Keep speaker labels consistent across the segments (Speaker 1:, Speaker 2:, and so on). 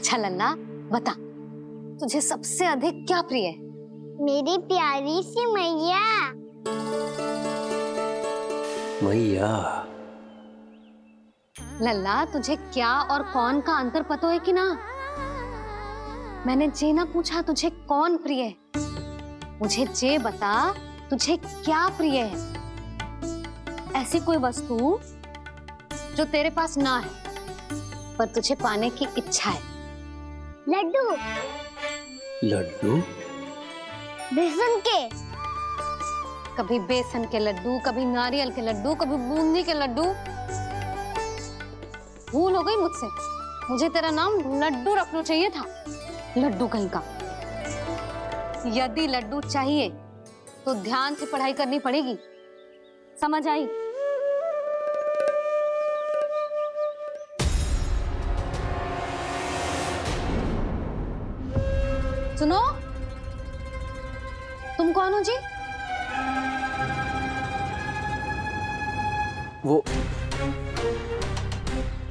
Speaker 1: अच्छा लल्ला, बता तुझे सबसे अधिक क्या प्रिय है?
Speaker 2: मेरी प्यारी सी मैया।
Speaker 3: मैया।
Speaker 1: लल्ला, तुझे क्या और कौन का अंतर पता है कि ना? मैंने जे ना पूछा तुझे कौन प्रिय है, मुझे जे बता तुझे क्या प्रिय है। ऐसी कोई वस्तु जो तेरे पास ना है पर तुझे पाने की इच्छा है।
Speaker 2: लड्डू।
Speaker 3: लड्डू?
Speaker 2: बेसन के।
Speaker 1: कभी बेसन के लड्डू, कभी नारियल के लड्डू, कभी बूंदी के लड्डू। भूल हो गई मुझसे, मुझे तेरा नाम लड्डू रखना चाहिए था। लड्डू कहीं का। यदि लड्डू चाहिए तो ध्यान से पढ़ाई करनी पड़ेगी, समझ आई? सुनो, तुम कौन हो जी?
Speaker 3: वो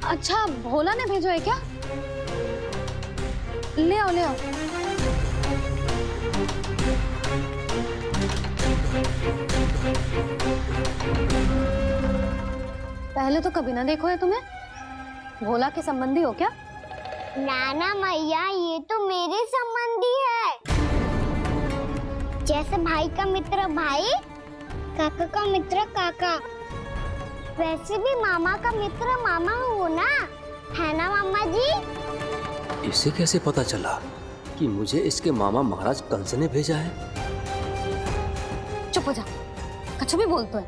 Speaker 1: अच्छा, भोला ने भेजो है क्या? ले आओ ले आओ। पहले तो कभी ना देखो है तुम्हें। भोला के संबंधी हो क्या?
Speaker 2: नाना मैया, ये तो मेरे संबंधी है। जैसे भाई का मित्र भाई, काका का मित्र काका, वैसे भी मामा का मित्र मामा हो ना, है ना मामा जी?
Speaker 3: इसे कैसे पता चला कि मुझे इसके मामा महाराज कंस ने भेजा है?
Speaker 1: चुप हो जा, कुछ भी बोलते है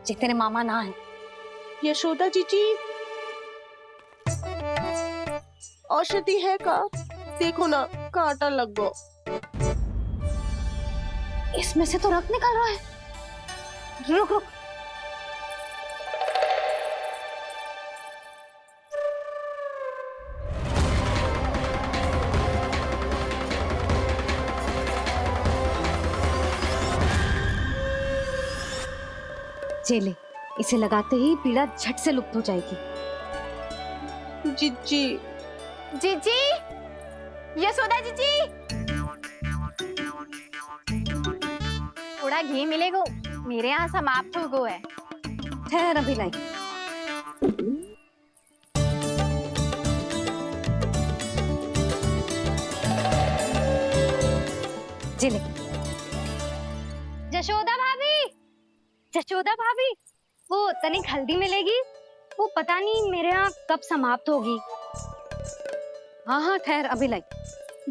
Speaker 1: जे तेरे मामा ना है।
Speaker 4: यशोदा जीजी, औषधि है का? देखो ना, कांटा लग गो।
Speaker 1: इसमें से तो रक्त निकल रहा है। रुक रुक। जेले, इसे लगाते ही पीड़ा झट से लुप्त हो जाएगी।
Speaker 4: जीजी,
Speaker 2: जीजी, यशोदा जीजी, थोड़ा घी मिलेगा? मेरे यहाँ समाप्त हो गया है।
Speaker 1: ठहर अभी लाई। जेले।
Speaker 2: यशोदा भाभी, यशोदा भाभी, वो तनिक हल्दी मिलेगी? वो पता नहीं मेरे यहाँ कब समाप्त होगी।
Speaker 1: हाँ हाँ ठहर अभी लाई।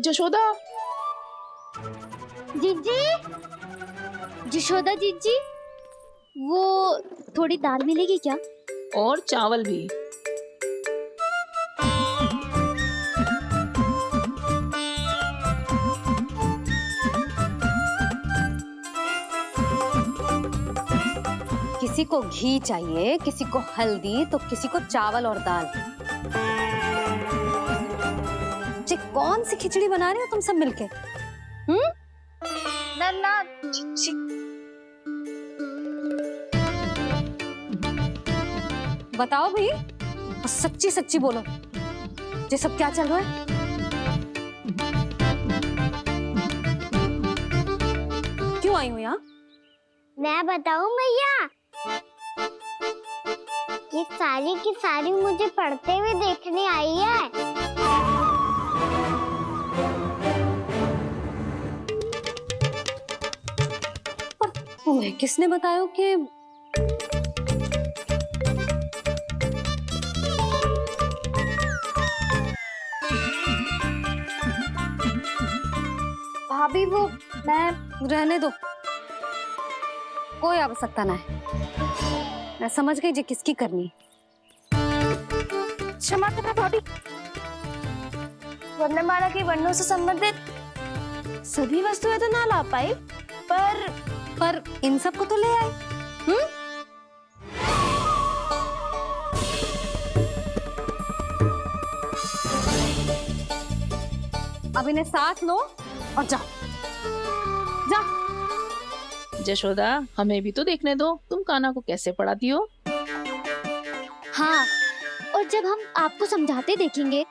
Speaker 4: यशोदा।
Speaker 2: जीजी, यशोदा जीजी, वो थोड़ी दाल मिलेगी क्या?
Speaker 4: और चावल भी।
Speaker 1: किसी को घी चाहिए, किसी को हल्दी, तो किसी को चावल और दाल। जी कौन सी खिचड़ी बना रही हो तुम सब मिलके?
Speaker 2: नन्ना,
Speaker 1: बताओ भाई, सच्ची सच्ची बोलो, ये सब क्या चल रहा है? क्यों आई हूँ यहाँ?
Speaker 2: मैं बताऊं मैया, ये सारी की सारी मुझे पढ़ते हुए देखने आई है।
Speaker 1: पर तुम्हें किसने बताया कि भाभी? वो मैं रहने दो, कोई आवश्यकता ना है। मैं समझ गई जी किसकी करनी।
Speaker 2: क्षमा करना भाभी, वर्णमाला के वर्णों से संबंधित सभी वस्तुएं तो ना ला पाई,
Speaker 1: पर इन सब को तो ले आए। अब इन्हें साथ लो और जाओ। जा।
Speaker 4: यशोदा, हमें भी तो देखने दो, तुम कान्हा को कैसे पढ़ाती हो।
Speaker 2: हाँ, और जब हम आपको समझाते देखेंगे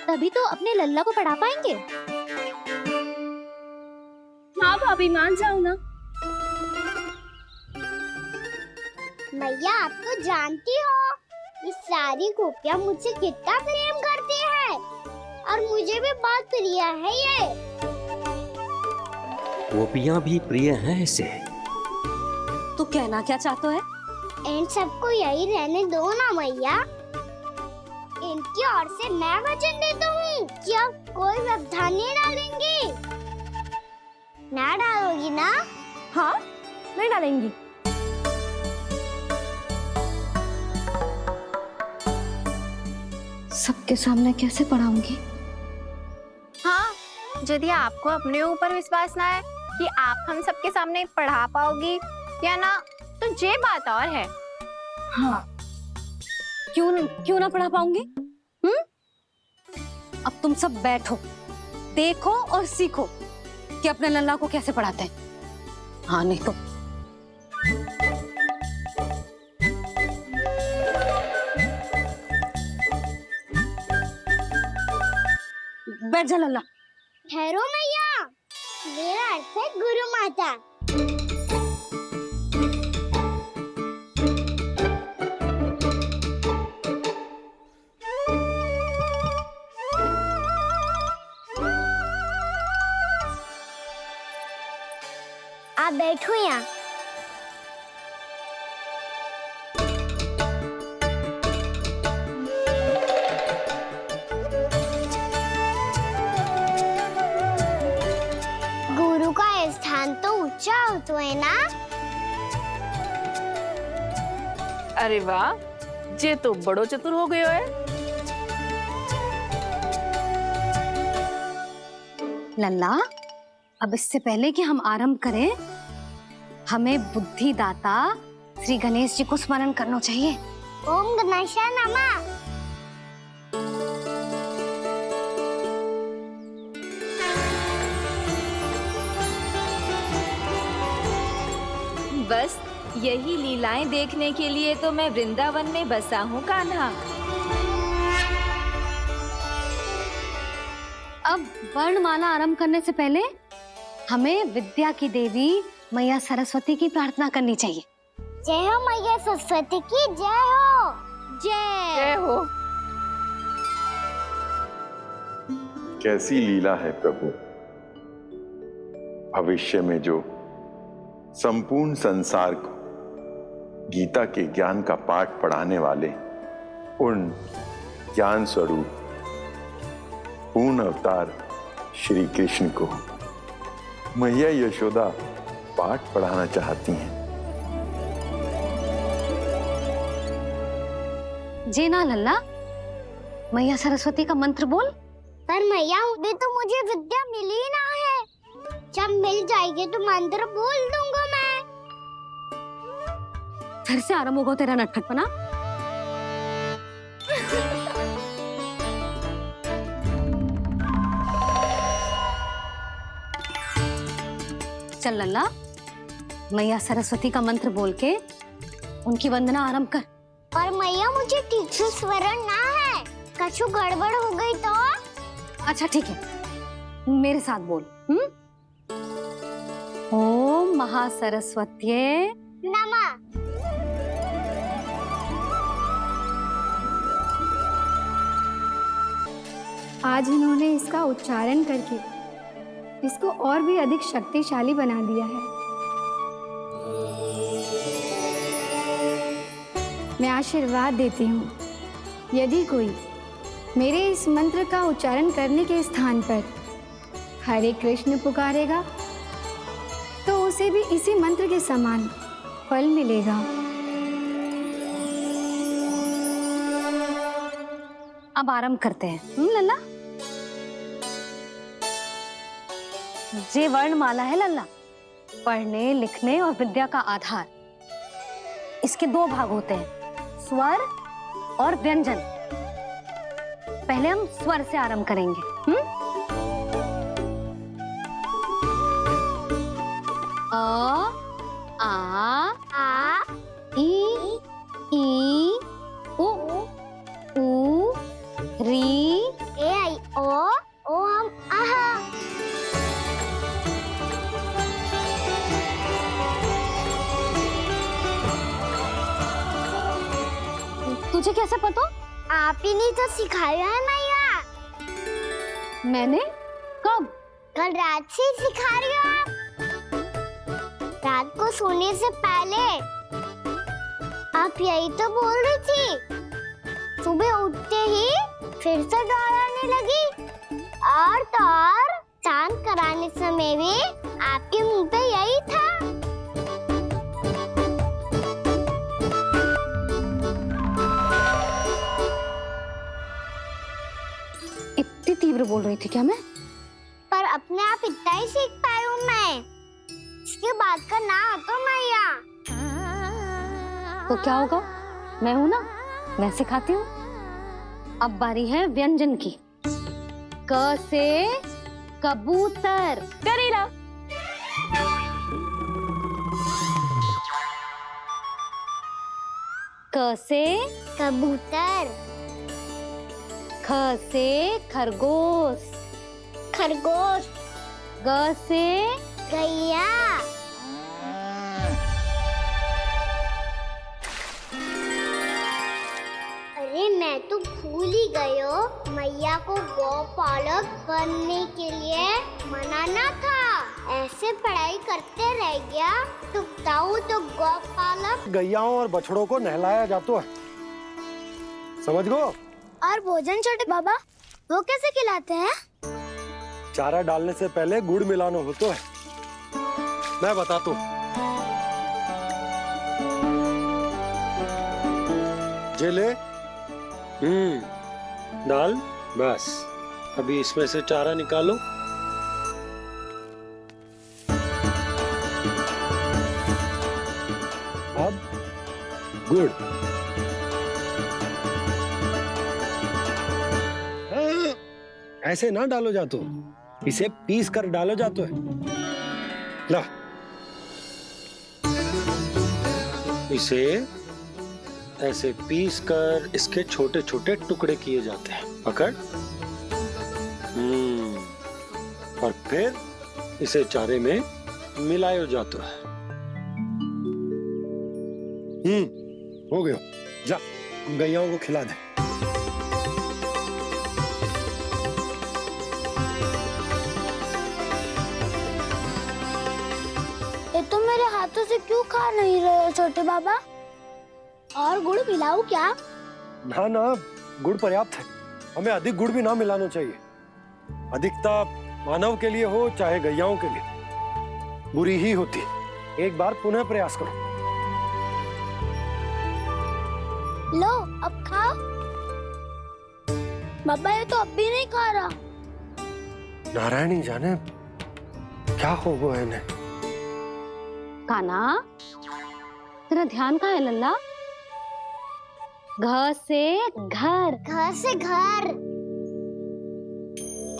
Speaker 2: तभी तो अपने लल्ला को पढ़ा पाएंगे।
Speaker 1: हाँ भाभी, मान जाओ ना।
Speaker 2: मैया, आप तो जानती हो ये सारी गोपियाँ मुझसे कितना प्रेम करती है और मुझे भी बहुत प्रिय है ये।
Speaker 3: गोपियाँ भी प्रिय हैं इसे।
Speaker 1: तू कहना क्या चाहता है?
Speaker 2: इन सबको यही रहने दो ना मैया। इनकी ओर से मैं वचन देता हूँ कि अब कोई व्यवधान नहीं डालेंगी। ना डालोगी ना?
Speaker 1: हाँ, नहीं डालेंगी। सबके सामने कैसे पढ़ाऊंगी?
Speaker 5: हाँ, यदि आपको अपने ऊपर विश्वास ना है कि आप हम सबके सामने पढ़ा पाओगी या ना, तो ये बात और है।
Speaker 1: हाँ, क्यों ना पढ़ा पाऊंगी? अब तुम सब बैठो, देखो और सीखो कि अपने लल्ला को कैसे पढ़ाते हैं। हाँ, नहीं तो बैठ जा लल्ला।
Speaker 2: ठहरो मैया, मेरा अर्थ है गुरु माता। आप बैठो यहाँ। गुरु का स्थान तो ऊंचा होता है ना?
Speaker 4: अरे वाह, जे तो बड़ो चतुर हो गयो है।
Speaker 1: लल्ला, अब इससे पहले कि हम आरंभ करें, हमें बुद्धिदाता श्री गणेश जी को स्मरण करना चाहिए।
Speaker 2: ओम गणेशाय नमः।
Speaker 6: बस यही लीलाएं देखने के लिए तो मैं वृंदावन में बसा हूँ कान्हा।
Speaker 1: अब वर्णमाला आरंभ करने से पहले हमें विद्या की देवी मैया सरस्वती की प्रार्थना करनी चाहिए।
Speaker 2: जय हो मैया सरस्वती की जय हो।
Speaker 4: जय हो।
Speaker 7: कैसी लीला है प्रभु। भविष्य में जो संपूर्ण संसार को गीता के ज्ञान का पाठ पढ़ाने वाले उन ज्ञान स्वरूप पूर्ण अवतार श्री कृष्ण को मैया यशोदा पाठ पढ़ाना चाहती हैं।
Speaker 1: जी ना लल्ला, मैया सरस्वती का मंत्र बोल।
Speaker 2: पर मैया, अभी तो मुझे विद्या मिली ना है। जब मिल जाएगी तो मंत्र बोल दूंगा मैं।
Speaker 1: फिर से आरंभ होगा तेरा नटखटपना। चल लल्ला, मैया सरस्वती का मंत्र बोल के उनकी वंदना आरंभ कर।
Speaker 2: पर मैया, मुझे ठीक से स्मरण ना है। कछु गड़बड़ हो गई तो?
Speaker 1: अच्छा ठीक है, मेरे साथ बोल। ओम महासरस्वत्ये
Speaker 2: नमः।
Speaker 8: आज इन्होंने इसका उच्चारण करके इसको और भी अधिक शक्तिशाली बना दिया है। मैं आशीर्वाद देती हूँ, यदि कोई मेरे इस मंत्र का उच्चारण करने के स्थान पर हरे कृष्ण पुकारेगा तो उसे भी इसी मंत्र के समान फल मिलेगा।
Speaker 1: अब आरंभ करते हैं। लल्ला, जे वर्णमाला है लल्ला, पढ़ने लिखने और विद्या का आधार। इसके दो भाग होते हैं, स्वर और व्यंजन। पहले हम स्वर से आरंभ करेंगे। अ, आ, ई, उ, री,
Speaker 2: ए आई ओम आहा।
Speaker 1: तुझे कैसे पता?
Speaker 2: आप ही ने तो सिखाया है मैया।
Speaker 1: मैंने? कब?
Speaker 2: कल रात से सिखा रही हो आप। रात को सोने से पहले आप यही तो बोल रही थी। सुबह उठते ही फिर से डराने लगी, और तो और चांद कराने समय भी आपके मुंह पे यही था।
Speaker 1: इतनी तीव्र बोल रही थी क्या मैं?
Speaker 2: पर अपने आप इतना ही सीख पाई हूँ मैं। इसके बाद का ना तो मैया।
Speaker 1: तो क्या होगा? मैं हूं ना, मैं सिखाती हूँ। अब बारी है व्यंजन की। क से कबूतर।
Speaker 6: करेला।
Speaker 1: क से
Speaker 2: कबूतर।
Speaker 1: ख से खरगोश।
Speaker 2: खरगोश।
Speaker 1: ग से
Speaker 2: गैया। अरे मैं तो भूल ही गई हूँ, मैया को गौपालक बनने के लिए मनाना था। ऐसे पढ़ाई करते रह गया तो बताऊँ तो गौपालक।
Speaker 9: गैयाओं और बछड़ों को नहलाया जाता है, समझ गो।
Speaker 2: और भोजन छोटे बाबा वो कैसे खिलाते हैं?
Speaker 9: चारा डालने से पहले गुड़ मिलाना होता है, मैं बताता हूँ। जे ले, डाल, बस। अभी इसमें से चारा निकालो। अब गुड़। ऐसे ना डालो जातो, इसे पीस कर डालो जातो है। ला, इसे ऐसे पीस कर इसके छोटे छोटे टुकड़े किए जाते हैं। पकड़। और फिर इसे चारे में मिलाया जाता है। हो गया, जा गैयाओं को खिला दे।
Speaker 2: ये तो मेरे हाथों से क्यों खा नहीं रहे हो छोटे बाबा? और गुड़ मिलाऊं क्या?
Speaker 9: ना ना, गुड़ पर्याप्त है। हमें अधिक गुड़ भी ना मिलाना चाहिए। अधिकता मानव के लिए हो चाहे गैयाओं के लिए बुरी ही होती। एक बार पुनः प्रयास करो।
Speaker 2: लो अब खाओ। बाबा ये तो अब भी नहीं खा रहा।
Speaker 9: नारायणी जाने क्या हो गया है इन्हें।
Speaker 1: कान्हा, तेरा ध्यान कहाँ है लल्ला? घ से घर।
Speaker 2: घर से घर।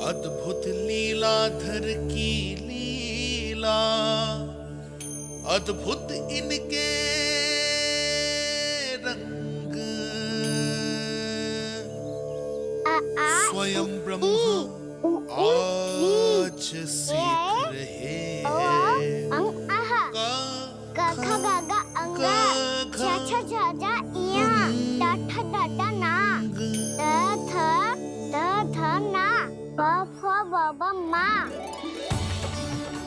Speaker 10: अद्भुत लीलाधर की लीला, अद्भुत इनके रंग, स्वयं ब्रह्म आज सीख रहे हैं।
Speaker 2: क ख ग घ अंग, छ छ झ झ इया, ट ठ ड ड ना, त थ ना, प फ ब ब मा,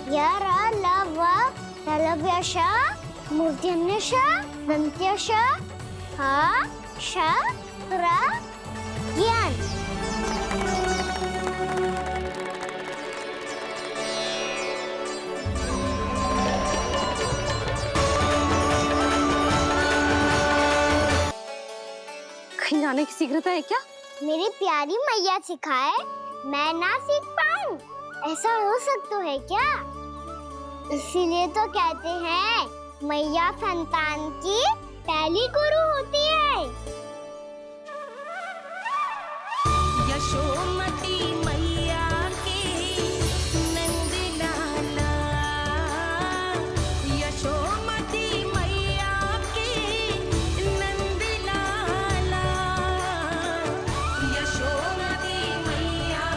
Speaker 2: य र ल व ललव्य श, मूर्धन्य श, दन्त्य श, ह श र ज्ञान।
Speaker 1: जाने की शीघ्रता है क्या?
Speaker 2: मेरी प्यारी मैया सिखाए, मैं ना सीख पाऊं, ऐसा हो सकता है क्या? इसीलिए तो कहते हैं मैया संतान की पहली गुरु होती है।
Speaker 11: यशोमती मैया के नंद लाला, यशोमती मैया के नंद लाला, यशोमती मैया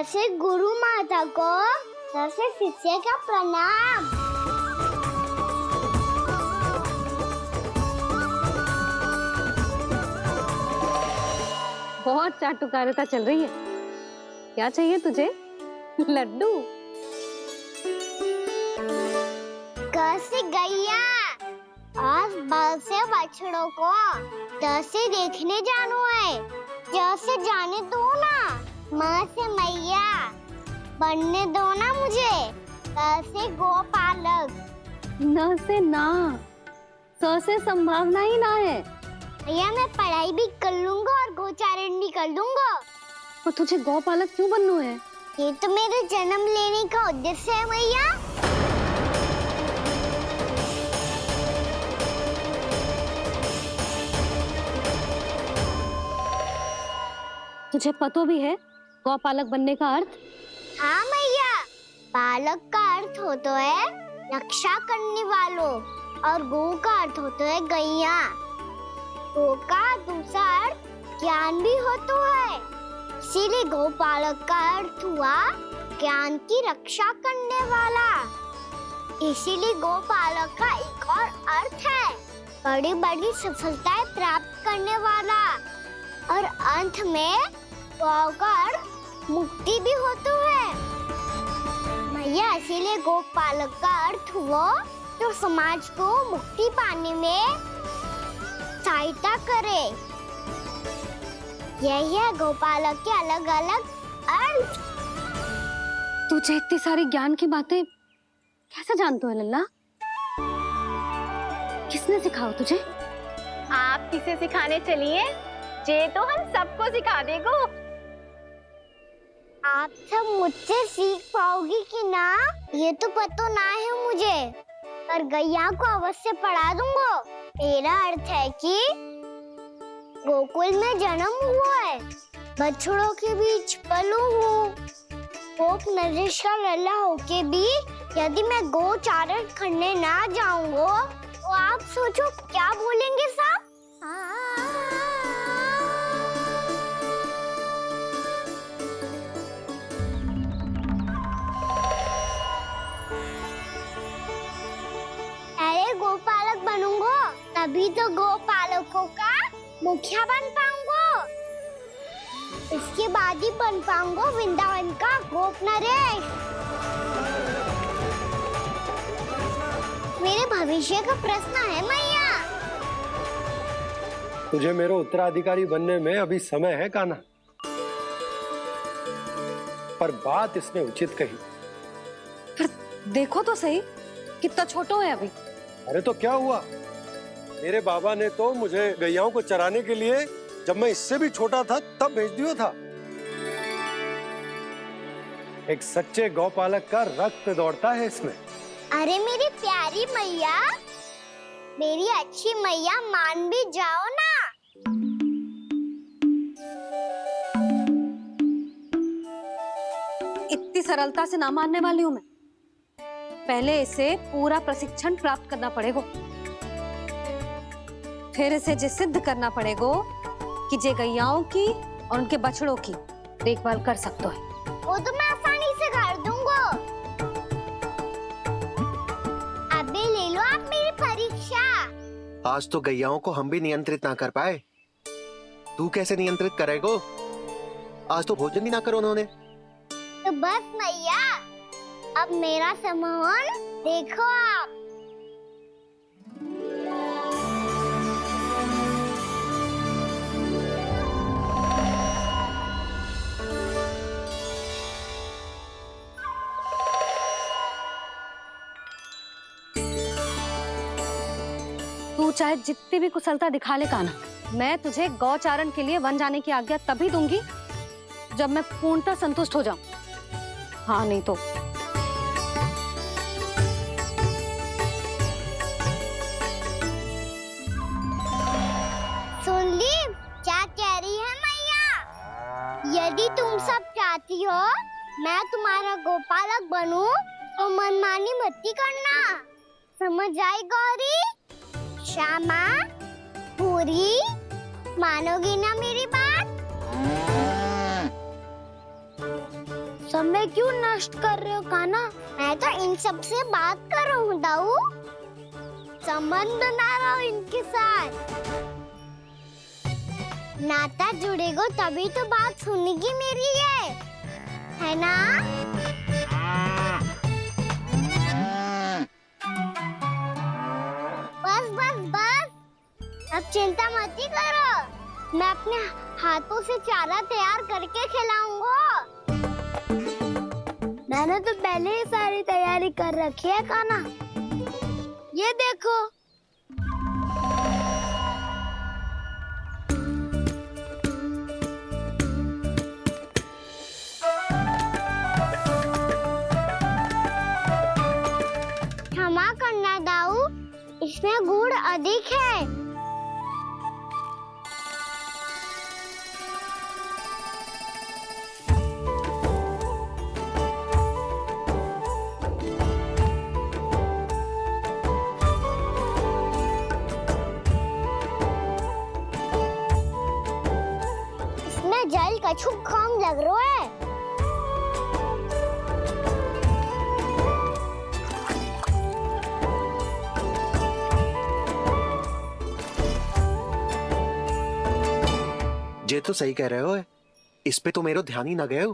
Speaker 2: से गुरु माता को, सर से शिष्य का प्रणाम।
Speaker 1: बहुत चाटुकारिता चल रही है। क्या चाहिए तुझे? लड्डू?
Speaker 2: क से गैया और ब से बछड़ों को, त से देखने जानो है, ज से जाने दो ना, म से मैया बनने दो ना मुझे, त से गोपालक,
Speaker 1: न से ना, स से संभावना ही ना है।
Speaker 2: भैया मैं पढ़ाई भी कर लूंगा और गोचारण भी कर दूंगा।
Speaker 1: और तुझे गौपालक क्यों बनना है?
Speaker 2: ये तो मेरे जन्म लेने का उद्देश्य है भैया।
Speaker 1: तुझे पता भी है गौपालक बनने का अर्थ?
Speaker 2: हाँ भैया, पालक का अर्थ होता है रक्षा करने वालों और गौ का अर्थ होता है गैया। गौ का दूसरा अर्थ ज्ञान भी होता है, इसीलिए गोपालक का अर्थ हुआ ज्ञान की रक्षा करने वाला। इसीलिए गोपालक का एक और अर्थ है बड़ी बड़ी सफलताएं प्राप्त करने वाला, और अंत में गौ का अर्थ मुक्ति भी होता है। भैया इसीलिए गोपालक का अर्थ हुआ जो समाज को मुक्ति पाने में सहायता करे। यही है गोपालक के अलग अलग अर्थ।
Speaker 1: तुझे इतनी सारी ज्ञान की बातें कैसे जानते हो लल्ला? किसने सिखाओ तुझे?
Speaker 5: आप किसे सिखाने चलिए, जे तो हम सबको सिखा देगो।
Speaker 2: आप सब मुझसे सीख पाओगी कि ना ये तो पता ना है मुझे, पर गैया को अवश्य पढ़ा दूंगा। मेरा अर्थ है कि गोकुल में जन्म हुआ है, बछड़ों के बीच पलू हूँ, गोप नरेश का लल्ला होके भी यदि मैं गोचारण करने ना जाऊंगा तो आप सोचो क्या बोलेंगे साहब? अरे गोपालक बनूंगा तभी तो गोपालकों का मुखिया बन पाऊंगा, इसके बाद ही बन पाऊंगा वृंदावन का गोप नरेश। मेरे भविष्य का प्रश्न है मैया।
Speaker 9: तुझे मेरा उत्तराधिकारी बनने में अभी समय है कान्हा, पर बात इसने उचित कही।
Speaker 1: पर देखो तो सही कितना छोटो है अभी।
Speaker 9: अरे तो क्या हुआ, मेरे बाबा ने तो मुझे गैयाओं को चराने के लिए जब मैं इससे भी छोटा था तब भेज दिया था। एक सच्चे गौपालक का रक्त दौड़ता है इसमें।
Speaker 2: अरे मेरी प्यारी मैया, मेरी अच्छी मैया, मान भी जाओ ना।
Speaker 1: इतनी सरलता से ना मानने वाली हूँ मैं। पहले इसे पूरा प्रशिक्षण प्राप्त करना पड़ेगा, फिर इसे जे सिद्ध करना पड़ेगा कि जे गैयाओं की और उनके बछड़ों की देखभाल कर सकते है।
Speaker 2: वो तो मैं आसानी से कर दूंगा। अबे ले लो आप मेरी परीक्षा।
Speaker 12: आज तो गैयाओं को हम भी नियंत्रित ना कर पाए, तू कैसे नियंत्रित करेगो? आज तो भोजन भी ना करो उन्होंने।
Speaker 2: तो बस मैया, अब मेरा सम्मान देखो आप।
Speaker 1: तू चाहे जितनी भी कुशलता दिखा ले कान्हा, मैं तुझे गौचारण के लिए वन जाने की आज्ञा तभी दूंगी जब मैं पूर्णतः संतुष्ट हो जाऊं। हाँ नहीं तो
Speaker 2: सुन ली क्या कह रही है मैया? यदि तुम सब चाहती हो मैं तुम्हारा गोपालक बनूं तो मनमानी मत करना, समझ आई गौरी? श्यामा, पूरी, मानोगी ना मेरी बात? समय क्यों नष्ट कर रहे हो काना? मैं तो इन सब से बात कर रहा हूँ दाऊ, संबंध बना रहा हूँ इनके साथ। नाता जुड़ेगा तभी तो बात सुनेगी मेरी है ना? बस बस बस, अब चिंता मत ही करो, मैं अपने हाथों से चारा तैयार करके खिलाऊंगा। मैंने तो पहले ही सारी तैयारी कर रखी है काना, ये देखो। क्षमा करना दाऊ, इसमें गुड़ अधिक है। इसमें जल कछु कम लग रहा है।
Speaker 12: ये तो सही कह रहे हो, इस पे तो मेरो ध्यान ही ना गए हो।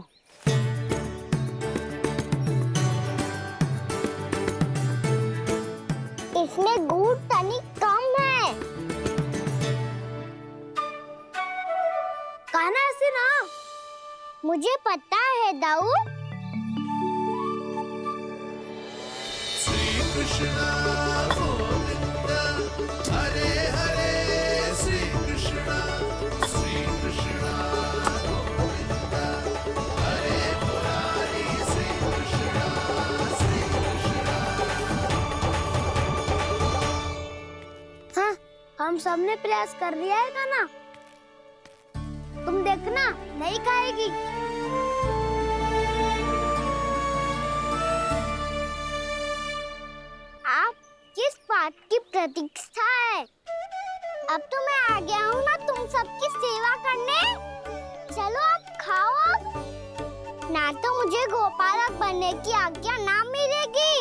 Speaker 2: इसमें गुड़ तनिक कम है। काना ऐसे ना, मुझे पता है दाऊ।
Speaker 10: श्री कृष्ण गोविंद हरे हरे, श्री कृष्ण गोविंद हरे मुरारी, श्री कृष्ण
Speaker 2: हाँ, हम सबने प्रयास कर लिया है काना, तुम देखना नहीं खाएगी। आप किस बात की प्रतीक्षा है? अब तो मैं आ गया हूँ ना तुम सबकी सेवा करने। चलो अब खाओ अब। ना तो मुझे गोपालक बनने की आज्ञा ना मिलेगी,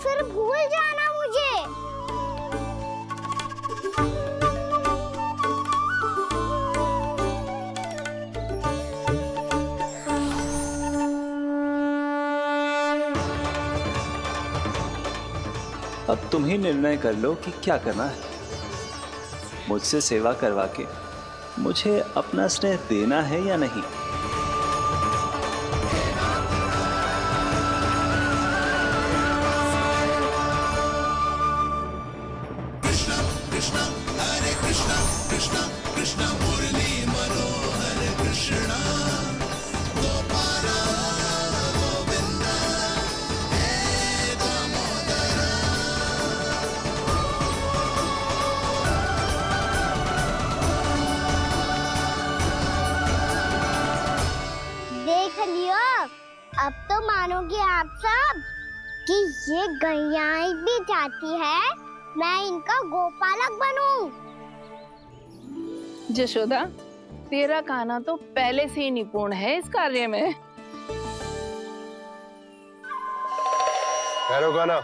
Speaker 2: फिर भूल जाना मुझे।
Speaker 13: अब तुम ही निर्णय कर लो कि क्या करना है। मुझसे सेवा करवा के मुझे अपना स्नेह देना है या नहीं।
Speaker 10: कृष्ण कृष्ण हरे कृष्ण कृष्ण कृष्ण मुरली मनोहर कृष्ण गोपाल गोविंद हे दामोदर।
Speaker 2: देख लियो, अब तो मानोगे आप सब कि ये गैयाएं भी चाहती है मैं इनका गोपालक बनूं।
Speaker 4: जशोदा, तेरा कान्हा तो पहले से ही निपुण है इस कार्य में।
Speaker 14: खैर कान्हा,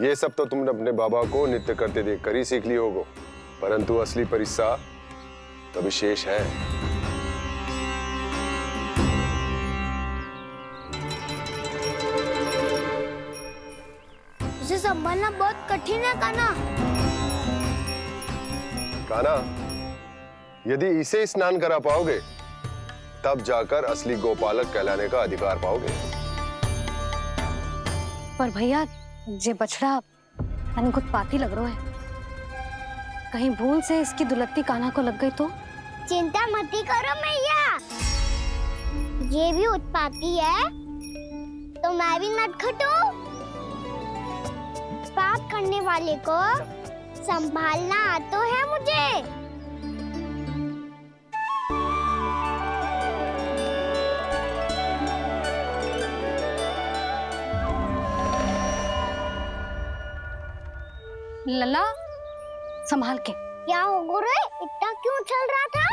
Speaker 14: ये सब तो तुमने अपने बाबा को नृत्य करते देखकर ही सीख ली होगो, परंतु असली परिस्सा तो विशेष है।
Speaker 2: उसे संभालना बहुत कठिन है कान्हा।
Speaker 14: कान्हा, यदि इसे स्नान करा पाओगे तब जाकर असली गोपालक कहलाने का अधिकार पाओगे।
Speaker 1: पर भैया, ये बछड़ा मैंने उत्पाती लग रहा है, कहीं भूल से इसकी दुलत्ती कान्हा को लग गई तो?
Speaker 2: चिंता मत ही करो मैया, ये भी उत्पाती है तो मैं भी नटखट हूँ। पाप करने वाले को संभालना आता है मुझे।
Speaker 1: लला, संभाल के।
Speaker 2: क्या हो गुरु, इतना क्यों चल रहा था?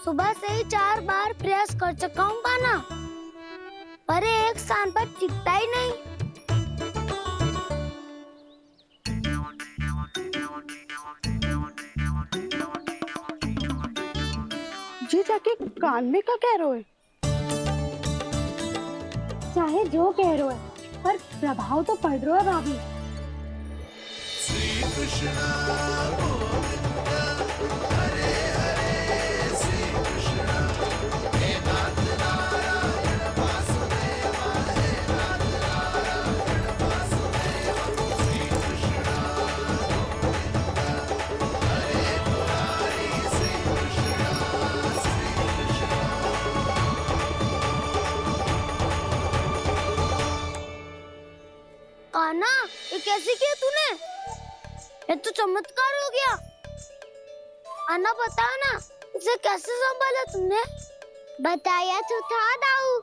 Speaker 2: सुबह से ही 4 बार प्रयास कर चुका हूँ कान्हा, पर ये एक स्थान पर टिकता ही नहीं।
Speaker 8: जी जाके कान में का कह रहे हो? चाहे जो कह रहे हो पर प्रभाव तो पड़ रहा है भाभी।
Speaker 10: श्री कृष्ण गोविंद हरे हरे श्री कृष्ण हे नाथ नारायण वासुदेव हे नाथ नारायण वासुदेव श्री कृष्ण गोविंद हरे मुरारी श्री कृष्ण
Speaker 2: कान्हा, ये कैसे किया तूने? ये तो चमत्कार हो गया। अन्ना बता ना, इसे कैसे संभाला तुमने? बताया तो था दाऊ।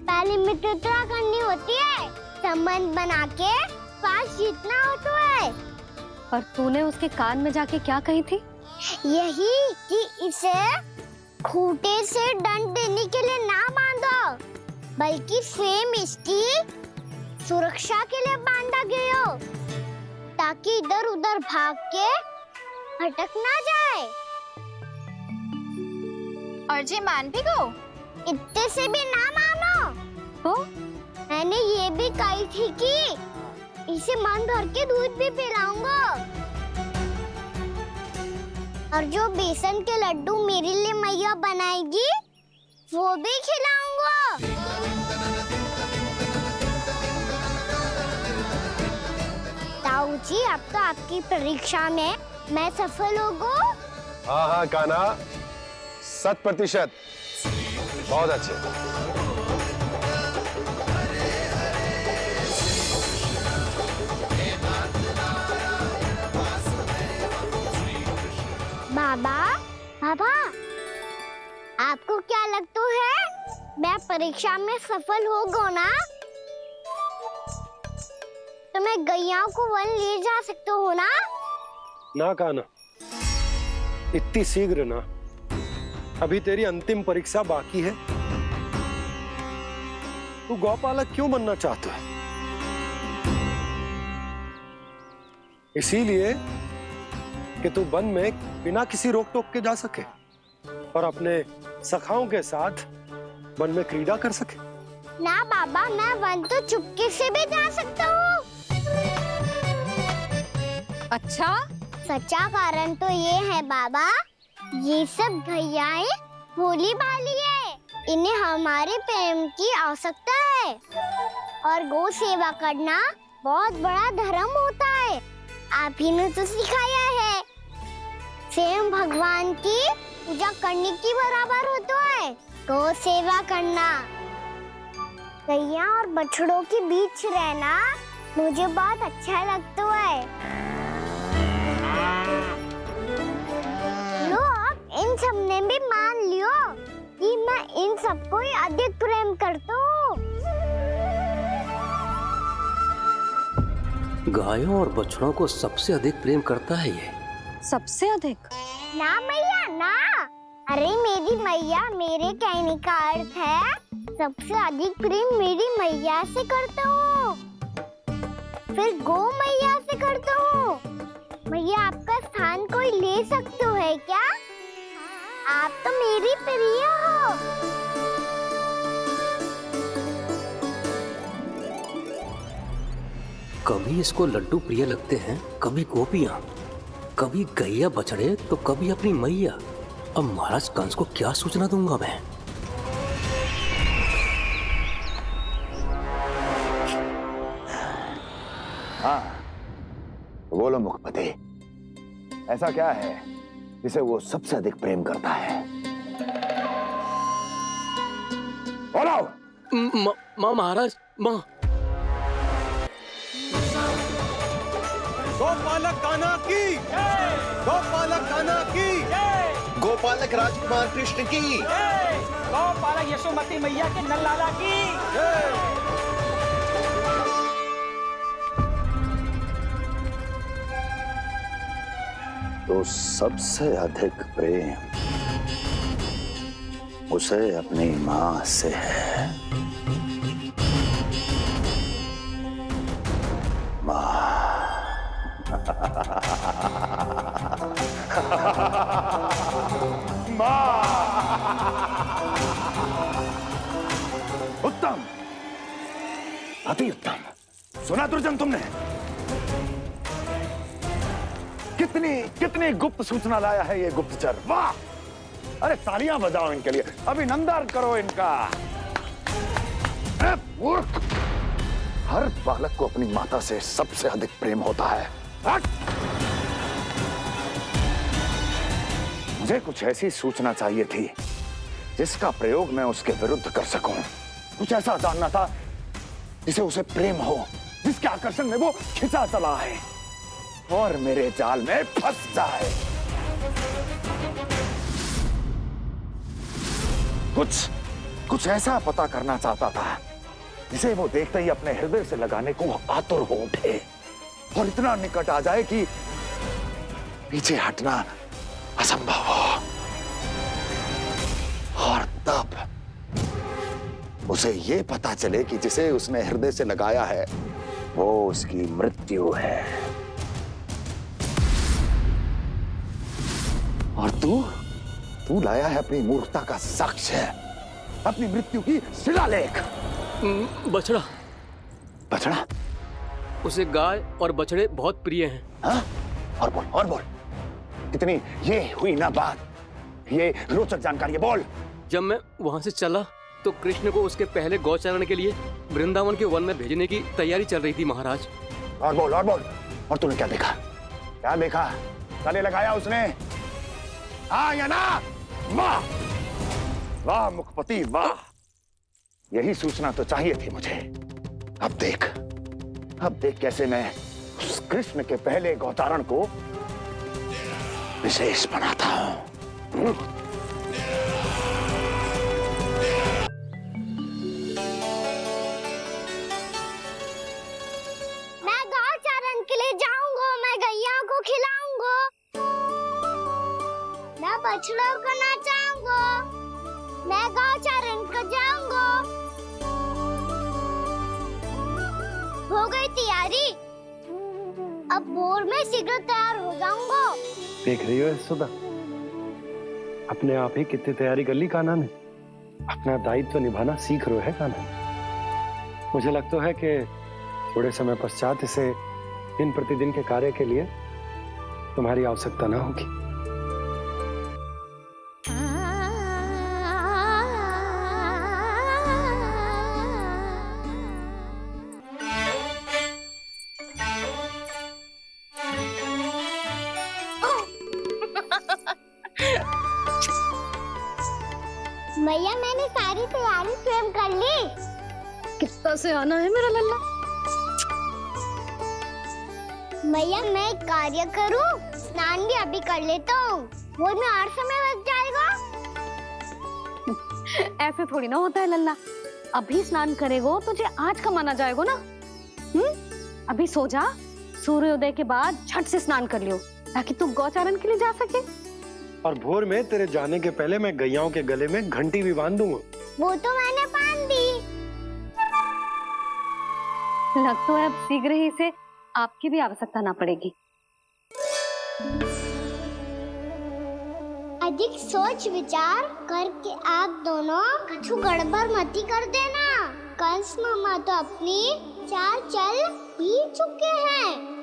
Speaker 2: पहले मित्रता करनी होती है, संबंध बना के पास जीतना होता है।
Speaker 1: पर तूने उसके कान में जाके क्या कही थी?
Speaker 2: यही कि इसे खूंटे से दंड देने के लिए ना बांधो, बल्कि स्वयं इसकी सुरक्षा के लिए बांधा गया हो, ताकि इधर उधर भाग के भटक ना जाए।
Speaker 5: और जी मान भी गो?
Speaker 2: इतने से भी ना मानो।
Speaker 1: तो
Speaker 2: मैंने ये भी कही थी कि इसे मन भर के दूध भी पिलाऊंगा, और जो बेसन के लड्डू मेरे लिए मैया बनाएगी वो भी खिलाऊंगा। ताऊ जी, अब तो आपकी परीक्षा में मैं सफल होगा।
Speaker 14: हाँ हाँ कान्हा, 100%। बहुत अच्छे।
Speaker 2: बाबा, बाबा, आपको क्या लगता है मैं परीक्षा में सफल होगा ना? तो मैं गैयाओं को वन ले जा सकता हूँ ना?
Speaker 9: ना कान्हा, इतनी शीघ्र ना। अभी तेरी अंतिम परीक्षा बाकी है। तू गौपालक क्यों बनना चाहता है? इसीलिए कि तू वन में बिना किसी रोक टोक के जा सके और अपने सखाओं के साथ वन में क्रीड़ा कर सके।
Speaker 2: ना बाबा, मैं वन तो चुपके से भी जा सकता हूँ।
Speaker 1: अच्छा?
Speaker 2: सच्चा कारण तो ये है बाबा, ये सब गैयाएं भोली भाली है, इन्हें हमारे प्रेम की आवश्यकता है, और गौ सेवा करना बहुत बड़ा धर्म होता है। आप ही ने तो सिखाया है, स्वयं भगवान की पूजा करने की बराबर होता है गौ सेवा करना। गैया और बछड़ों के बीच रहना मुझे बहुत अच्छा लगता है। लो, इन सब ने भी मान लियो कि मैं इन सबको ही अधिक प्रेम करता हूँ।
Speaker 3: गायों और बछड़ों को सबसे अधिक प्रेम करता है ये।
Speaker 1: सबसे अधिक?
Speaker 2: ना मैया ना, अरे मेरी मैया, मेरे कहने का अर्थ है सबसे अधिक प्रेम मेरी मैया से करता हूँ, फिर गौ मैया से करता हूँ। मैया, आपका स्थान कोई ले सकते है क्या? आप तो मेरी प्रिय हो।
Speaker 3: कभी इसको लड्डू प्रिय लगते हैं, कभी गोपियां, कभी गैया बछड़े, तो कभी अपनी मैया। अब महाराज कंस को क्या सूचना दूंगा मैं?
Speaker 15: हाँ, बोलो मुखपति, ऐसा क्या है जिसे वो सबसे अधिक प्रेम करता है? बोलो।
Speaker 3: महाराज, माँ।
Speaker 9: गोपालक कान्हा की, गोपालक कान्हा की,
Speaker 12: गोपालक राजकुमार कृष्ण की,
Speaker 16: गोपालक यशोमती मैया के नल्लाला की।
Speaker 15: तो सबसे अधिक प्रेम उसे अपनी माँ से है। अति उत्तम। सुना दुर्जन तुमने? कितनी कितनी गुप्त सूचना लाया है ये गुप्तचर। वाह! अरे तालियां बजाओ इनके लिए, अभिनंदन करो इनका। मूर्ख! हर बालक को अपनी माता से सबसे अधिक प्रेम होता है। हट! मुझे कुछ ऐसी सूचना चाहिए थी जिसका प्रयोग मैं उसके विरुद्ध कर सकूं। कुछ ऐसा जानना था जिसे उसे प्रेम हो, जिसके आकर्षण में वो खिंचा चला है और मेरे जाल में फंस जाए। कुछ ऐसा पता करना चाहता था जिसे वो देखते ही अपने हृदय से लगाने को आतुर हो उठे और इतना निकट आ जाए कि पीछे हटना असंभव हो। और तब उसे ये पता चले कि जिसे उसने हृदय से लगाया है वो उसकी मृत्यु है। और तू लाया है अपनी मूर्खता का साक्ष्य, अपनी मृत्यु की शिलालेख।
Speaker 3: बछड़ा।
Speaker 15: बछड़ा?
Speaker 3: उसे गाय और बछड़े बहुत प्रिय हैं।
Speaker 15: हाँ? और बोल। कितनी ये हुई ना बात, ये रोचक जानकारी है, बोल।
Speaker 3: जब मैं वहां से चला तो कृष्ण को उसके पहले गौचारण के लिए वृंदावन के वन में भेजने की तैयारी चल रही थी महाराज।
Speaker 15: और बोल। और तूने क्या देखा? गले लगाया उसने? हाँ या ना? वाह मुखपति वाह! यही सूचना तो चाहिए थी मुझे। अब देख कैसे मैं उस कृष्ण के पहले गौचारण को विशेष बनाता हूं।
Speaker 2: मैं गौचारण के लिए जाऊंगा, मैं गैया को खिलाऊंगा, मैं बछड़ों को नचाऊंगा, मैं गौचारण को जाऊंगा। हो गई तैयारी, अब भोर में शीघ्र तैयार हो जाऊंगा।
Speaker 9: देख रही हो सुधा, अपने आप ही कितनी तैयारी कर ली कान्हा ने। अपना दायित्व निभाना सीख रहे है कान्हा। मुझे लगता है कि थोड़े समय पश्चात इसे दिन प्रतिदिन के कार्य के लिए तुम्हारी आवश्यकता ना होगी।
Speaker 2: मैया मैंने सारी तैयारी स्वयं कर ली।
Speaker 1: कितना से आना है मेरा लल्ला?
Speaker 2: मैया मैं एक कार्य करूं, स्नान भी अभी कर लेता हूँ, वो में और समय लग जाएगा।
Speaker 1: ऐसे थोड़ी ना होता है लल्ला, अभी स्नान करेगो तुझे आज कमाना जाएगो ना। अभी सो जा, सूर्योदय के बाद झट से स्नान कर लियो ताकि तू गौचारण के लिए जा सके।
Speaker 9: और भोर में तेरे जाने के पहले मैं गैयाओं के गले में घंटी भी बांध दूंगा।
Speaker 2: वो तो मैंने बांध दी।
Speaker 1: लग तो है अब शीघ्र ही से आपकी भी आवश्यकता ना पड़ेगी।
Speaker 2: अधिक सोच विचार करके आप दोनों कछु गड़बड़ मती कर देना। कंस मामा तो अपनी चाल चल ही चुके हैं।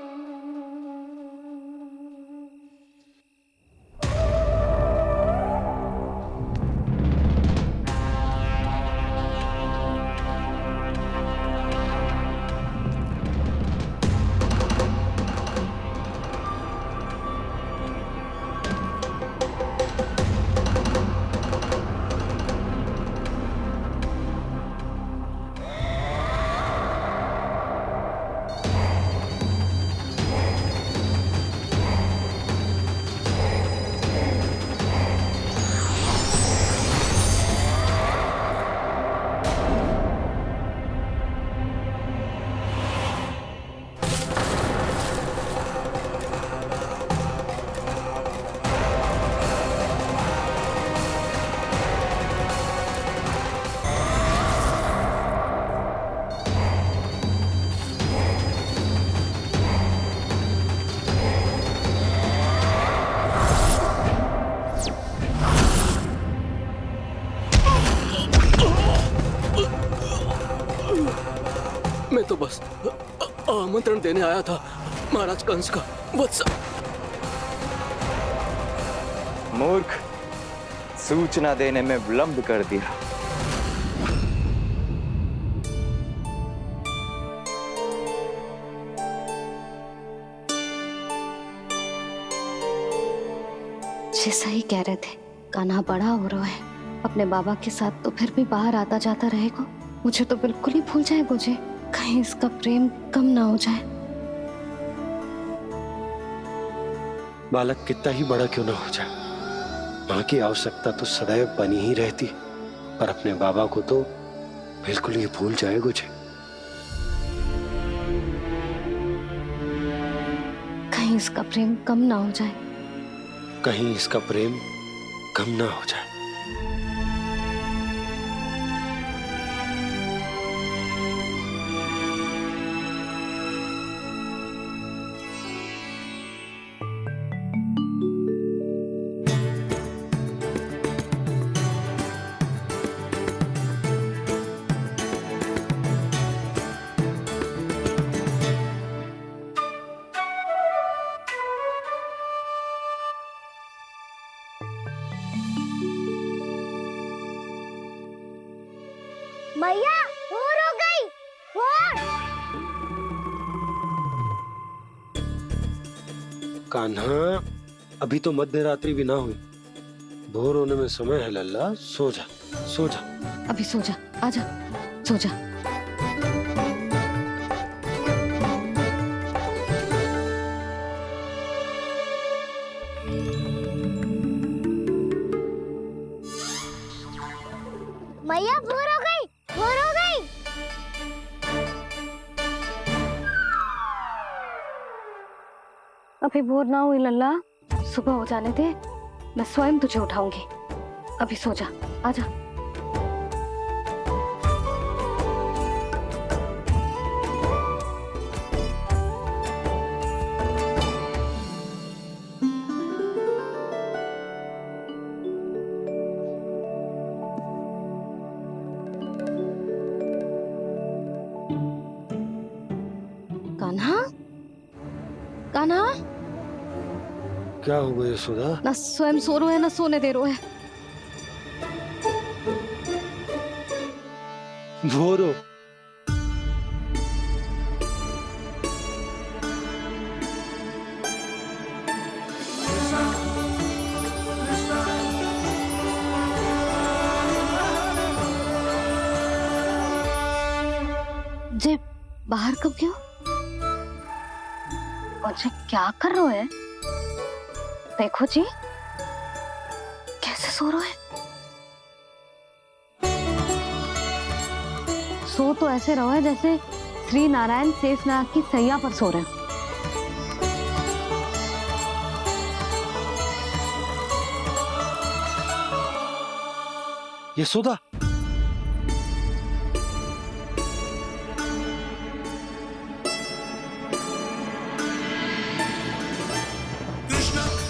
Speaker 3: तो बस आमंत्रण देने आया था महाराज कंस का वत्स।
Speaker 15: मूर्ख, सूचना देने में विलंब कर दिया।
Speaker 1: जैसा ही कह रहे थे, कान्हा बड़ा हो रहा है अपने बाबा के साथ, तो फिर भी बाहर आता जाता रहेगा। मुझे तो बिल्कुल ही भूल जाए मुझे, कहीं इसका प्रेम कम ना हो जाए।
Speaker 9: बालक कितना ही बड़ा क्यों ना हो जाए, माँ की आवश्यकता तो सदैव बनी ही रहती, पर अपने बाबा को तो बिल्कुल ही भूल जाए मुझे।
Speaker 1: कहीं इसका प्रेम कम ना हो जाए,
Speaker 9: कहीं इसका प्रेम कम ना हो जाए।
Speaker 2: मैया भोर हो गई, भोर।
Speaker 9: कान्हा, अभी तो मध्य रात्रि भी ना हुई, भोर होने में समय है लल्ला। सो जा, सो जा।
Speaker 1: अभी सो जा, आजा, सो जा।
Speaker 2: मैया भोर हो गई, भोर हो गई।
Speaker 1: अभी भोर ना हुई लल्ला, सुबह हो जाने दे, मैं स्वयं तुझे उठाऊंगी। अभी सो जा, आजा। कान्हा, कान्हा,
Speaker 9: क्या हो गया यशोदा?
Speaker 1: ना स्वयं सो रो है ना सोने दे रो है।
Speaker 9: भोर हो।
Speaker 1: जे बाहर कब क्यों? मुझे क्या कर रहे है? देखो जी, कैसे सो रहे हैं। सो तो ऐसे रहो है जैसे श्री नारायण शेषनाग की सैया पर सो रहे हैं।
Speaker 9: यशोदा,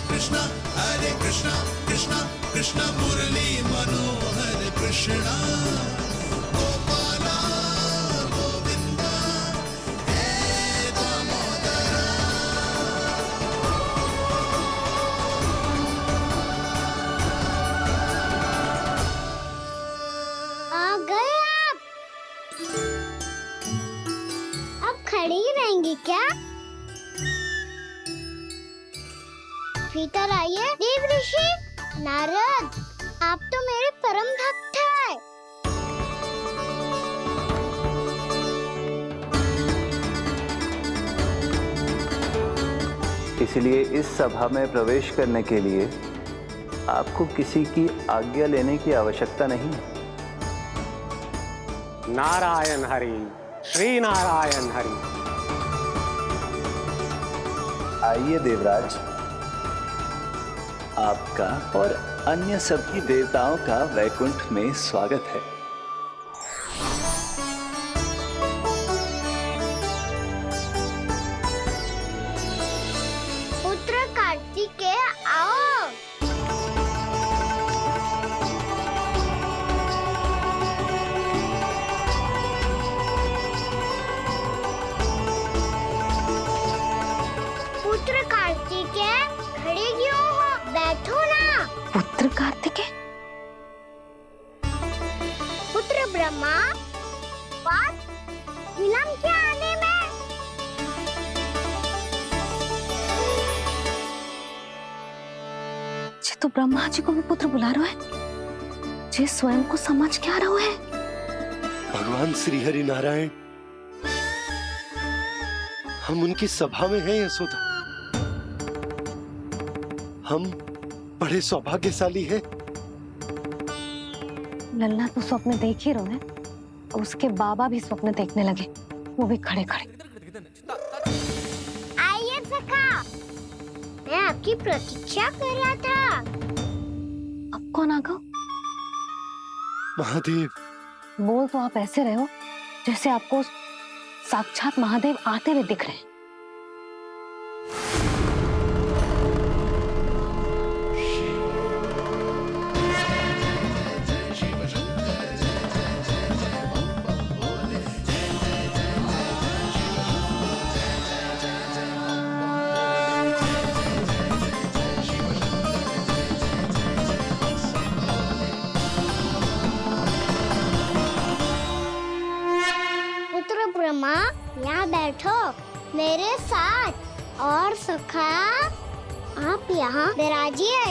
Speaker 10: कृष्ण हरे कृष्ण कृष्ण कृष्ण मुरली मनोहर कृष्ण गोपाला गोविंदा हे दामोदरा।
Speaker 2: आ गए आप। अब खड़ी ही रहेंगी क्या? भीतर आइए। देव ऋषि नारद, आप तो मेरे परम भक्त हैं।
Speaker 13: इसलिए इस सभा में प्रवेश करने के लिए आपको किसी की आज्ञा लेने की आवश्यकता नहीं है।
Speaker 17: नारायण हरि, श्री नारायण हरि।
Speaker 13: आइए देवराज, आपका और अन्य सभी देवताओं का वैकुंठ में स्वागत है।
Speaker 2: पुत्र कार्तिकेय आओ। बैठो ना।
Speaker 1: पुत्र कार्तिकेय,
Speaker 2: पुत्र ब्रह्मा, बात विलंब क्या आने में?
Speaker 1: जे तो ब्रह्मा जी को भी पुत्र बुला रहा है, जे स्वयं को समझ क्या रहा है।
Speaker 9: भगवान श्री हरि नारायण, हम उनकी सभा में हैं यशोदा। हम बड़े सौभाग्यशाली हैं।
Speaker 1: लल्ला तो स्वप्न देख ही रहे हैं, और उसके बाबा भी स्वप्न देखने लगे, वो भी खड़े खड़े।
Speaker 2: आइए सखा, मैं आपकी प्रतीक्षा कर रहा था।
Speaker 1: अब कौन आ गया?
Speaker 9: महादेव।
Speaker 1: बोल तो आप ऐसे रहे हो जैसे आपको साक्षात महादेव आते हुए दिख रहे हैं।
Speaker 2: ब्रह्मा, यहाँ बैठो मेरे साथ। और सखा, आप यहाँ विराजिए।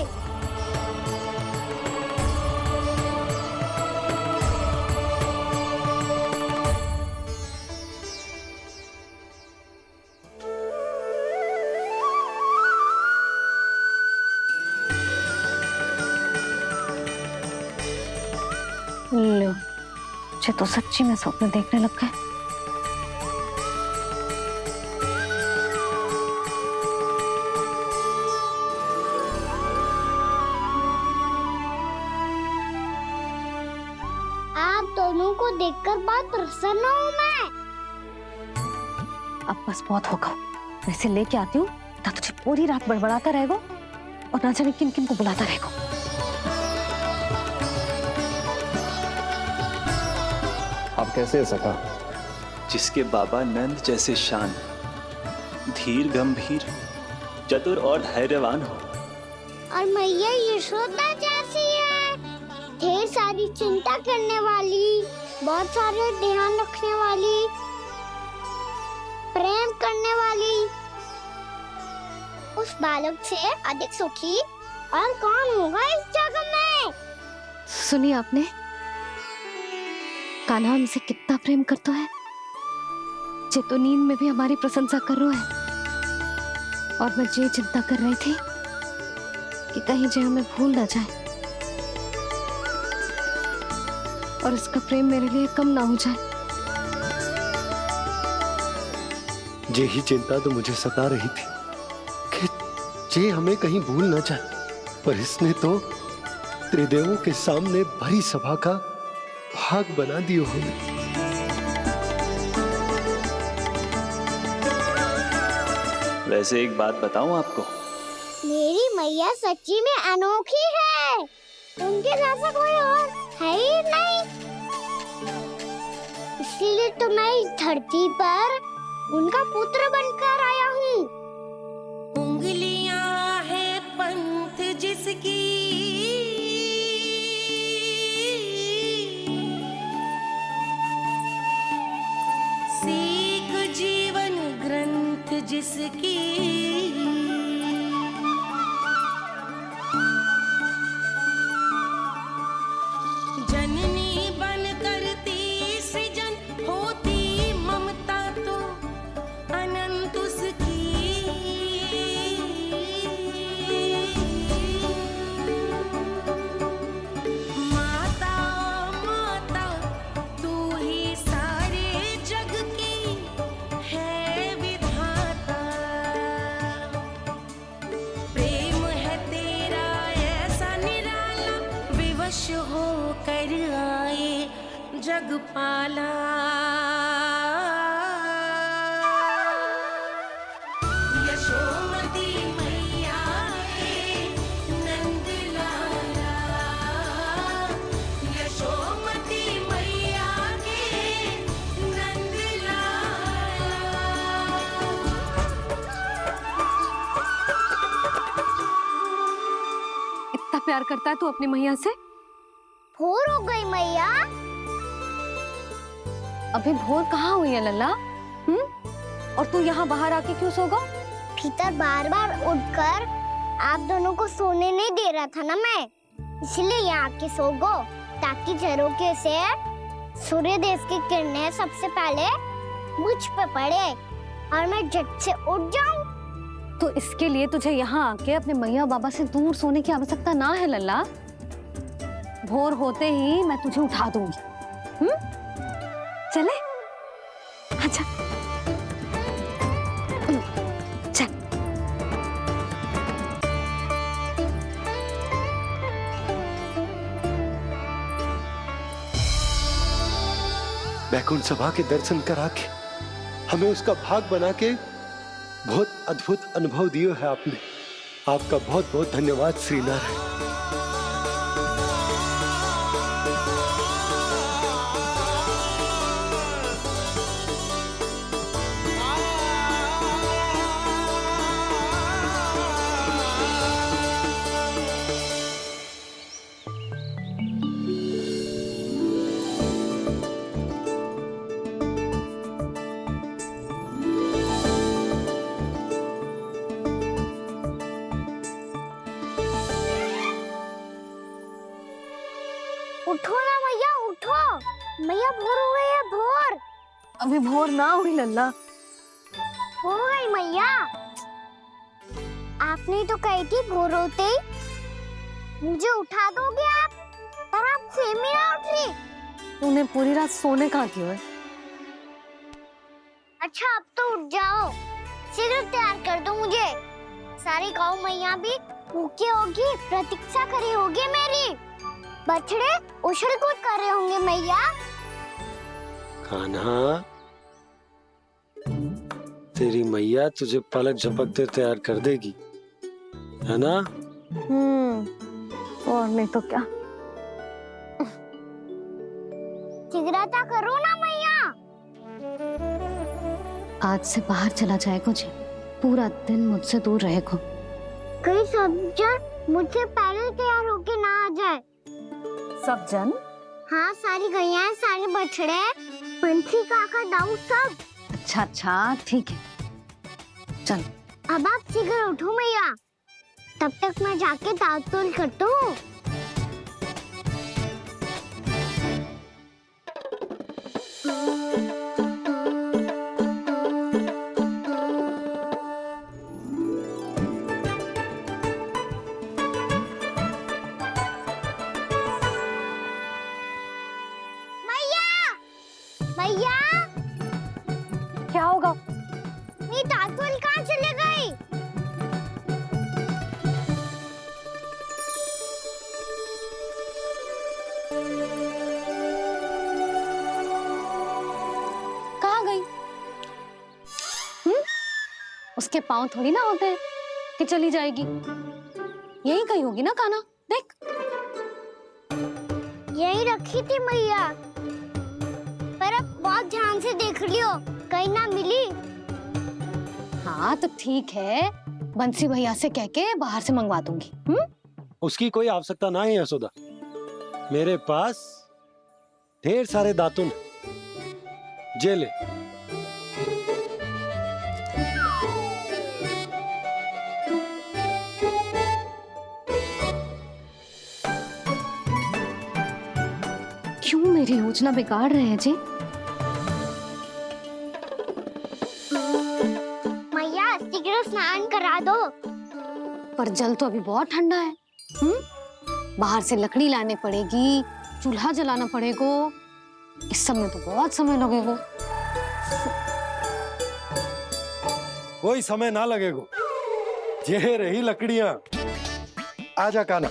Speaker 1: लो, मुझे तो सच्ची में स्वप्न देखने लग गए।
Speaker 2: दोनों को देखकर बहुत प्रसन्न हूँ मैं।
Speaker 1: अब बस बहुत होगा, वैसे लेके आती हूँ, ना तुझे पूरी रात बड़बड़ाता रहेगा और ना जाने किन किन को बुलाता रहेगा।
Speaker 13: आप कैसे है सखा? जिसके बाबा नंद जैसे शान, धीर गंभीर, चतुर और धैर्यवान हो,
Speaker 2: और मैया यशोदा जैसी है, ढेर सारी चिंता करने वाली, बहुत सारे ध्यान रखने वाली, प्रेम करने वाली। उस बालक से अधिक सुखी और कौन होगा इस जगत में?
Speaker 1: सुनिए आपने, कान्हा हमसे कितना प्रेम करता है, जे तो नींद में भी हमारी प्रशंसा कर रहा है। और मैं ये चिंता कर रही थी कि कहीं जे हमें भूल ना जाए और इसका प्रेम मेरे लिए कम ना हो जाए।
Speaker 9: यही चिंता तो मुझे सता रही थी कि जे हमें कहीं भूल ना जाए, पर इसने तो त्रिदेवों के सामने भरी सभा का भाग बना दियो हमें।
Speaker 13: वैसे एक बात बताऊं आपको,
Speaker 2: मेरी मैया सच्ची में अनोखी है, उनके जैसा कोई और है ही नहीं। इसीलिए तो मैं इस धरती पर उनका पुत्र बनकर आया हूँ।
Speaker 11: उंगलियां है पंथ जिसकी, सीख जीवन ग्रंथ जिसकी, जननी बन करती सृजन, होती ममता तो अनंत उसकी। माता माता तू ही सारे जग की है विधाता, प्रेम है तेरा ऐसा निराला, विवश हो कर आए जग पाला। यशोमती मैया के नंद लाला, यशोमती मैया के नंद लाला।
Speaker 1: प्यार करता है तू अपनी मैया से?
Speaker 2: भोर हो गई मैया।
Speaker 1: अभी भोर कहाँ हुई है लल्ला? और तू यहाँ बाहर आके क्यों सो गया?
Speaker 2: भीतर बार बार उठकर आप दोनों को सोने नहीं दे रहा था ना मैं, इसलिए यहाँ आके सो गो, ताकि झरोखे से सूर्य देव की किरणें सबसे पहले मुझ पे पड़े और मैं झट से उठ जाऊं।
Speaker 1: तो इसके लिए तुझे यहाँ आके अपने मैया बाबा से दूर सोने की आवश्यकता ना है लल्ला। भोर होते ही मैं तुझे उठा दूंगी। चले? अच्छा चल।
Speaker 9: बैकुंठ सभा के दर्शन करा के हमें उसका भाग बना के बहुत अद्भुत अनुभव दिए है आपने। आपका बहुत बहुत धन्यवाद श्री नारायण।
Speaker 2: उठो ना मैया, उठो। मैया भोर हो गई है, भोर।
Speaker 1: अभी भोर ना हुई लल्ला।
Speaker 2: हो गई मैया। आपने तो कही थी भोर होते ही मुझे उठा दोगे आप, पर आप फिर भी ना उठ रही।
Speaker 1: तूने पूरी रात सोने कहाँ की है?
Speaker 2: अच्छा अब तो उठ जाओ, शीघ्र तैयार कर दो मुझे। सारी गाँव मैया भी भूखी होगी, प्रतीक्षा करी होगी मेरी। बछड़े उछल कूद कर रहे होंगे मैया।
Speaker 9: कान्हा, तेरी मैया तुझे पलक झपकते तैयार कर देगी, है ना?
Speaker 1: और नहीं तो क्या।
Speaker 2: शीघ्रता करो ना मैया।
Speaker 1: आज से बाहर चला जाएगा जी, पूरा दिन मुझसे दूर रहेगा।
Speaker 2: कहीं सब जन मुझसे पहले तैयार होके ना आ जाए।
Speaker 1: सब जन?
Speaker 2: हाँ, सारी गैया, सारे बछड़े, पंछी, काका, दाऊ सब।
Speaker 1: अच्छा अच्छा ठीक है, चल।
Speaker 2: अब आप शीघ्र उठो मैया, तब तक मैं जाके ताल-तोल करता हूँ। मैया,
Speaker 1: क्या होगा?
Speaker 2: मेरी ताल-तोल कहाँ चले गई?
Speaker 1: कहाँ गई? उसके पाँव थोड़ी ना होते हैं कि चली जाएगी। यही कहीं होगी ना कान्हा, देख।
Speaker 2: यही रखी थी मैया, पर अब बहुत ध्यान से देख लियो, कहीं ना मिली।
Speaker 1: हाँ तो ठीक है, बंसी भैया से कह के बाहर से मंगवा दूंगी।
Speaker 9: उसकी कोई आवश्यकता ना है यशोदा, मेरे पास ढेर सारे दातुन जे ले।
Speaker 1: क्यों मेरी योजना बिगाड़ रहे हैं जी?
Speaker 2: मैया शीघ्र स्नान करा दो।
Speaker 1: पर जल तो अभी बहुत ठंडा है। बाहर से लकड़ी लाने पड़ेगी, चूल्हा जलाना पड़ेगा, इस सब में तो बहुत समय लगेगा।
Speaker 9: कोई समय ना लगेगा, ये रही लकड़ियां। आजा कान्हा।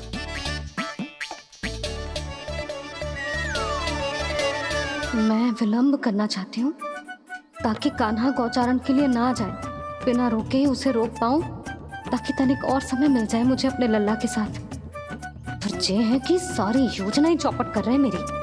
Speaker 1: मैं विलंब करना चाहती हूँ ताकि कान्हा गौचारण के लिए ना जाए, बिना रोके ही उसे रोक पाऊं, ताकि तनिक और समय मिल जाए मुझे अपने लल्ला के साथ। पर ये है कि सारी योजना ही चौपट कर रहे हैं मेरी।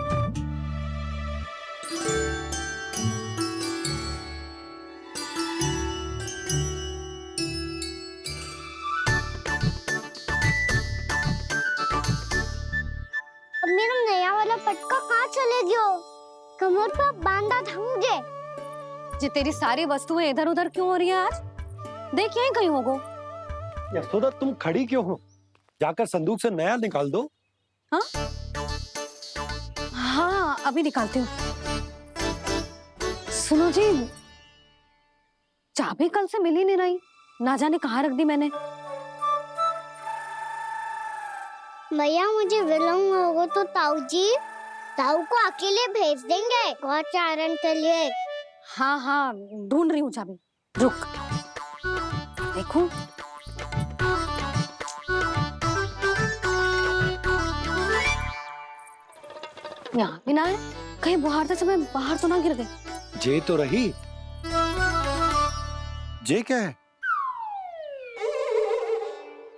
Speaker 2: कमर पर बांधा था मुझे।
Speaker 1: जे तेरी सारी वस्तुएं इधर उधर क्यों हो रही है आज? देख यहीं कहीं होगो।
Speaker 9: यशोदा तुम खड़ी क्यों हो? जाकर संदूक से नया निकाल दो।
Speaker 1: हाँ हाँ अभी निकालती हूँ। सुनो जी, चाबी कल से मिल ही नहीं रही, ना जाने कहाँ रख दी मैंने।
Speaker 2: भैया मुझे विलम्ब होगा तो ताऊ को अकेले भेज देंगे गौचारण के लिए।
Speaker 1: हाँ हाँ ढूंढ रही हूँ चाबी, रुक। देखो यहाँ भी ना है, कहीं बाहर समय बाहर तो ना गिर गए।
Speaker 9: जे तो रही। जे क्या है?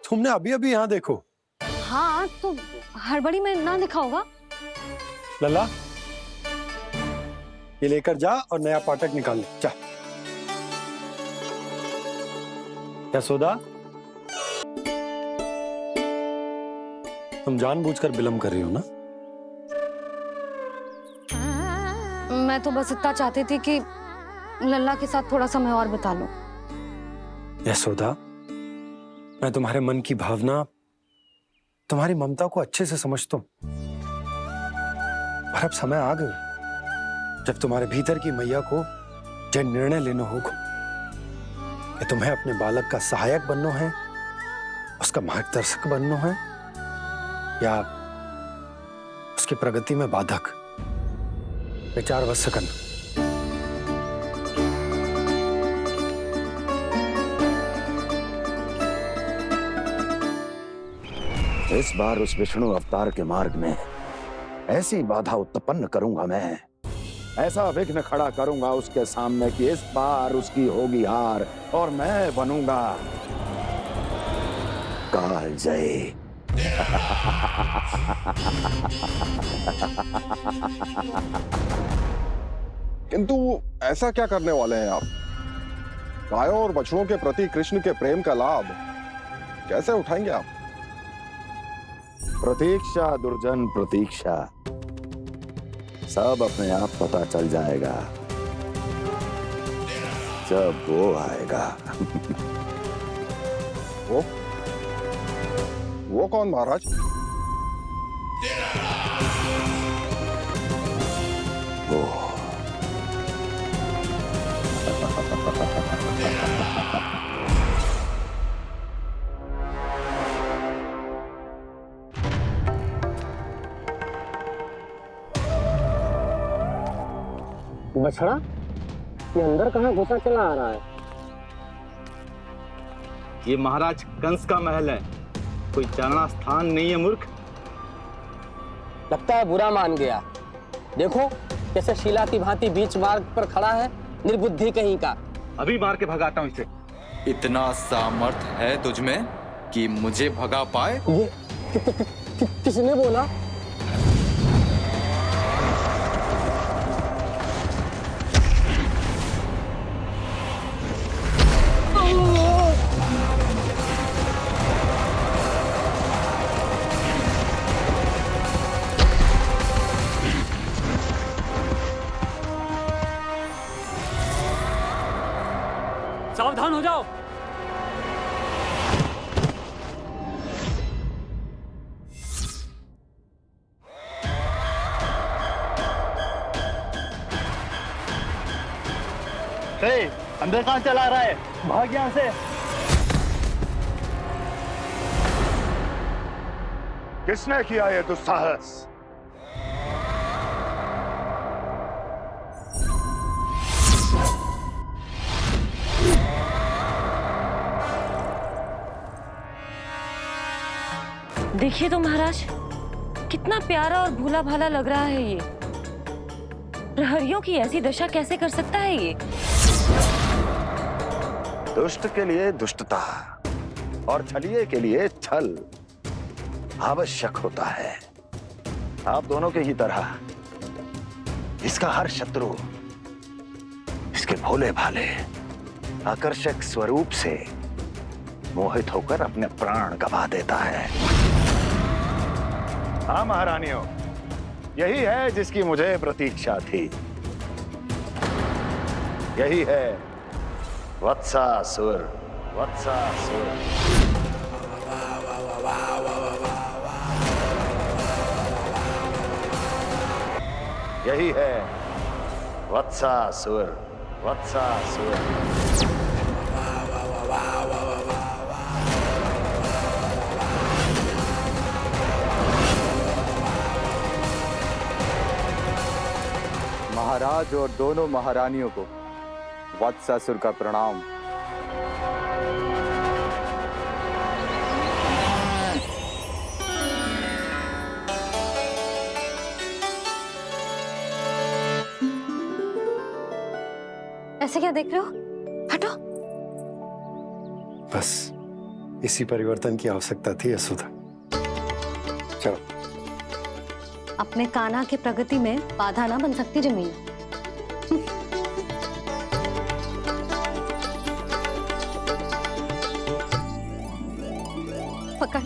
Speaker 9: तुमने अभी अभी यहाँ देखो।
Speaker 1: हाँ तो हड़बड़ी में ना लिखा होगा।
Speaker 9: लल्ला ये लेकर जा और नया पाठक निकाल ले जा। यशोदा तुम जानबूझकर विलम्ब कर रही हो ना?
Speaker 1: मैं तो बस इतना चाहती थी कि लल्ला के साथ थोड़ा समय और बिता लूं।
Speaker 9: यशोदा मैं तुम्हारे मन की भावना, तुम्हारी ममता को अच्छे से समझता हूं, पर अब समय आ गया जब तुम्हारे भीतर की मैया को यह निर्णय लेना होगा कि तुम्हें अपने बालक का सहायक बनना है, उसका मार्गदर्शक बनना है, या उसकी प्रगति में बाधक। विचार अवश्य करना।
Speaker 15: इस बार उस विष्णु अवतार के मार्ग में ऐसी बाधा उत्पन्न करूंगा मैं, ऐसा विघ्न खड़ा करूंगा उसके सामने कि इस बार उसकी होगी हार और मैं बनूंगा कालजयी।
Speaker 14: किंतु ऐसा क्या करने वाले हैं आप? गायों और बछड़ों के प्रति कृष्ण के प्रेम का लाभ कैसे उठाएंगे आप?
Speaker 15: प्रतीक्षा दुर्जन प्रतीक्षा, सब अपने आप पता चल जाएगा जब वो आएगा।
Speaker 14: वो कौन महाराज?
Speaker 15: वो
Speaker 17: बछड़ा ये अंदर कहाँ घुसा चला आ रहा है?
Speaker 18: ये महाराज कंस का महल है, कोई चारणा स्थान नहीं है मूर्ख।
Speaker 17: लगता है बुरा मान गया। देखो कैसे शिला की भांति बीच मार्ग पर खड़ा है, निर्बुद्धि कहीं का।
Speaker 18: अभी मार के भगाता हूँ इसे।
Speaker 19: इतना सामर्थ है तुझमें कि मुझे भगा पाए?
Speaker 17: ये किसने बोला?
Speaker 16: सावधान हो जाओ।
Speaker 18: अंदर कहाँ चला रहा है? भाग यहाँ से।
Speaker 15: किसने किया ये दुस्साहस?
Speaker 20: देखिए तो महाराज, कितना प्यारा और भोला भाला लग रहा है ये। प्रहरियों की ऐसी दशा कैसे कर सकता है ये?
Speaker 15: दुष्ट के लिए दुष्टता और छलिए के लिए छल आवश्यक होता है। आप दोनों के ही तरह इसका हर शत्रु इसके भोले भाले आकर्षक स्वरूप से मोहित होकर अपने प्राण गंवा देता है। हाँ महारानियों, यही है जिसकी मुझे प्रतीक्षा थी। यही है वत्सासुर। वत्सासुर। यही है वत्सासुर। वत्सासुर।
Speaker 18: महाराज और दोनों महारानियों को वत्सासुर का प्रणाम।
Speaker 1: ऐसे क्या देख रहे हो? हटो।
Speaker 9: बस इसी परिवर्तन की आवश्यकता थी यशोदा। चलो।
Speaker 1: अपने कान्हा की प्रगति में बाधा ना बन सकती जमीन। पकड़।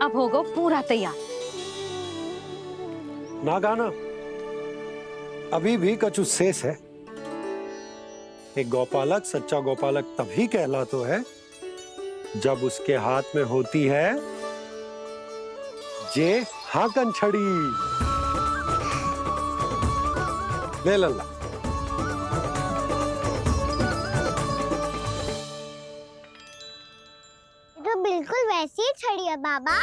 Speaker 1: अब होगा पूरा तैयार।
Speaker 9: ना गाना, अभी भी कुछ शेष है। एक गौपालक सच्चा गौपालक तभी कहलाता है जब उसके हाथ में होती है जे हाकन छड़ी। ले लल्ला।
Speaker 2: तो बिल्कुल वैसी ही छड़ी है बाबा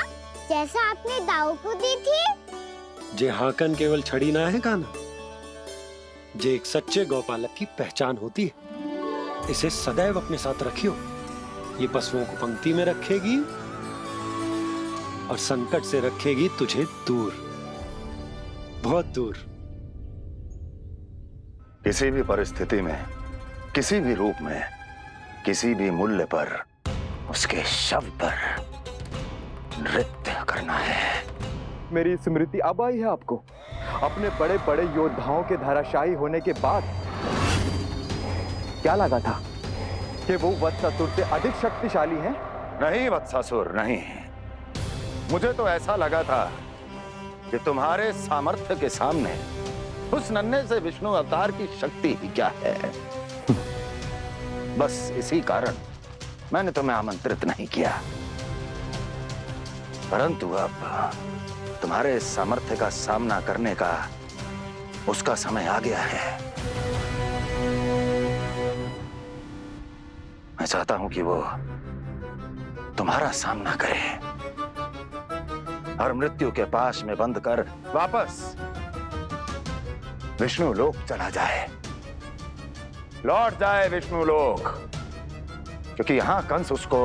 Speaker 2: जैसा आपने दाऊ को दी थी।
Speaker 9: जे हाकन केवल छड़ी ना है काना, जे एक सच्चे गौपालक की पहचान होती है। इसे सदैव अपने साथ रखियो। ये पशुओं को पंक्ति में रखेगी और संकट से रखेगी तुझे दूर, बहुत दूर।
Speaker 15: किसी भी परिस्थिति में, किसी भी रूप में, किसी भी मूल्य पर उसके शव पर नृत्य करना है।
Speaker 18: मेरी स्मृति अब आई है आपको? अपने बड़े बड़े योद्धाओं के धराशायी होने के बाद क्या लगा था कि वो वत्सासुर से अधिक शक्तिशाली हैं?
Speaker 15: नहीं वत्सासुर, नहीं। मुझे तो ऐसा लगा था कि तुम्हारे सामर्थ्य के सामने उस नन्हे से विष्णु अवतार की शक्ति ही क्या है। बस इसी कारण मैंने तुम्हें आमंत्रित नहीं किया। परंतु अब तुम्हारे सामर्थ्य का सामना करने का उसका समय आ गया है। मैं चाहता हूं कि वो तुम्हारा सामना करे और मृत्यु के पाश में बंद कर वापस विष्णु लोक चला जाए, लौट जाए विष्णु लोक, क्योंकि यहां कंस उसको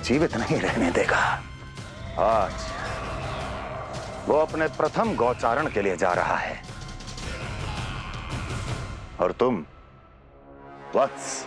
Speaker 15: जीवित नहीं रहने देगा। आज वो अपने प्रथम गौचारण के लिए जा रहा है और तुम वत्स